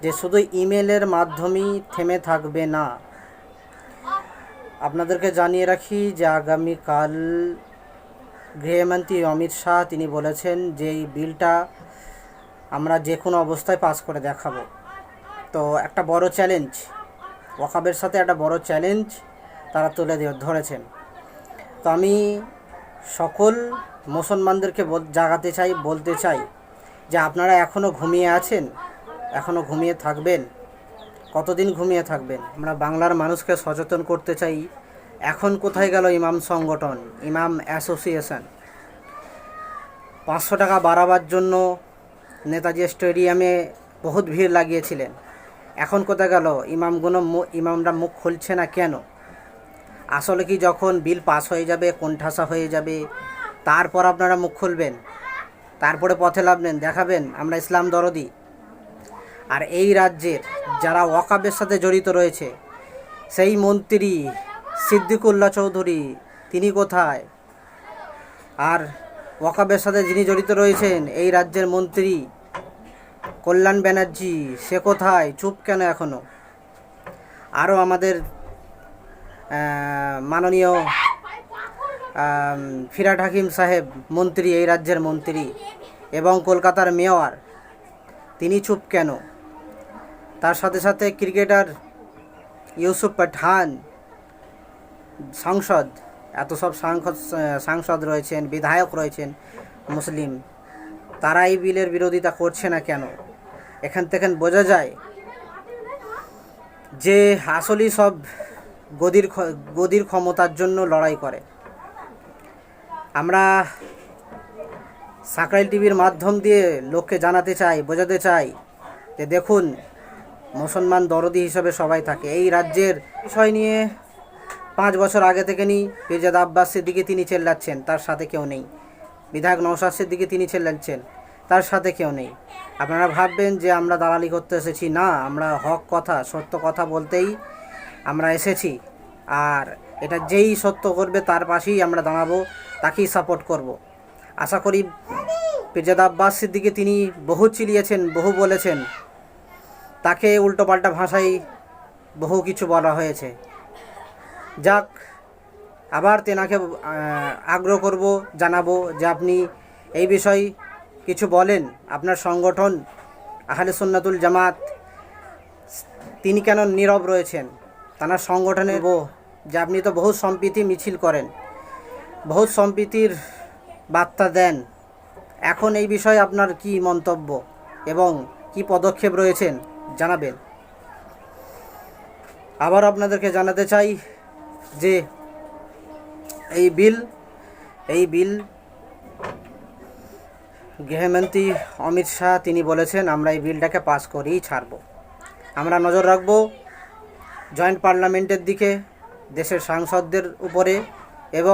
যে শুধু ইমেলের মাধ্যমেই থেমে থাকবে না। আপনাদেরকে জানিয়ে রাখি যে আগামীকাল গৃহমন্ত্রী অমিত শাহ তিনি বলেছেন যে এই বিলটা আমরা যে কোনো অবস্থায় পাস করে দেখাবো। তো একটা বড় চ্যালেঞ্জ, ওয়াকাবের সাথে একটা বড় চ্যালেঞ্জ তারা তুলে ধরেছেন। তো আমি সকল মুসলমানদেরকে জাগাতে চাই, বলতে চাই যে আপনারা এখনও ঘুমিয়ে আছেন, এখনও ঘুমিয়ে থাকবেন। কতদিন ঘুমিয়ে থাকবেন? আমরা বাংলার মানুষকে সচেতন করতে চাই। এখন কোথায় গেল ইমাম সংগঠন, ইমাম অ্যাসোসিয়েশন? 500 টাকা বাড়াবার জন্য নেতাজি স্টেডিয়ামে বহুত ভিড় লাগিয়েছিলেন। এখন কোথায় গেল? ইমামরা মুখ খুলছে না কেন? আসলে কি যখন বিল পাস হয়ে যাবে, কোণঠাসা হয়ে যাবে, তারপর আপনারা মুখ খুলবেন, তারপরে পথে নামবেন, দেখাবেন আমরা ইসলাম দরদি? আর এই রাজ্যের যারা ওয়াকাবের সাথে জড়িত রয়েছে, সেই মন্ত্রী সিদ্দিকুল্লাহ চৌধুরী তিনি কোথায়? আর ওয়াকাবের সাথে যিনি জড়িত রয়েছেন এই রাজ্যের মন্ত্রী কল্যাণ ব্যানার্জি, সে কোথায়? চুপ কেন এখনও? আরও আমাদের মাননীয় ফিরহাদ হাকিম সাহেব মন্ত্রী, এই রাজ্যের মন্ত্রী এবং কলকাতার মেয়র, তিনি চুপ কেন? তার সাথে সাথে ক্রিকেটার ইউসুফ পাঠান, সাংসদ, এত সব সাংসদ রয়েছেন, বিধায়ক রয়েছেন মুসলিম, তারা এই বিলের বিরোধিতা করছে না কেন? এখান থেকে বোঝা যায় যে আসলেই সব গদির ক্ষমতার জন্য লড়াই করে। আমরা সাকরাইল টিভির মাধ্যম দিয়ে লোককে জানাতে চাই, বোঝাতে চাই যে দেখুন, মুসলমান দরদি হিসাবে সবাই থাকে। এই রাজ্যের বিষয় নিয়ে 5 বছর আগে থেকে পিরজাদা আব্বাস সিদ্দিকী তিনি চেল্লাচ্ছেন, তার সাথে কেউ নেই। বিধায়ক নওশাদ সিদ্দিকী তিনি চেল্লাচ্ছেন, তার সাথে কেউ নেই। আপনারা ভাববেন যে আমরা দালালি করতে এসেছি, না, আমরা হক কথা, সত্য কথা বলতেই আমরা এসেছি। আর এটা যেই সত্য করবে তার পাশেই আমরা দাঁড়াবো, তাকেই সাপোর্ট করব। আশা করি পিরজাদা আব্বাস সিদ্দিকী তিনি বহু চিলিয়েছেন, বহু বলেছেন, তাকে উল্টোপাল্টা ভাষায় বহু কিছু বলা হয়েছে। যাক, আবার তেনাকে আগ্রহ করব, জানাবো যে আপনি এই বিষয়ে কিছু বলেন। আপনার সংগঠন আহলে সুন্নাতুল জামাত তিনি কেন নীরব রয়েছেন? তার সংগঠনের যে আপনি তো বহু সম্প্রীতি মিছিল করেন, বহুত সম্প্রীতির বার্তা দেন, এখন এই বিষয়ে আপনার কি মন্তব্য এবং কি পদক্ষেপ রয়েছেন জানাবেন। আবার আপনাদেরকে জানাতে চাই যে এই বিল গৃহমন্ত্রী অমিত শাহ তিনি বলেছেন আমরা এই বিলটাকে পাস করেই ছাড়ব। আমরা নজর রাখব জয়েন্ট পার্লামেন্টের দিকে, দেশের সাংসদদের উপরে এবং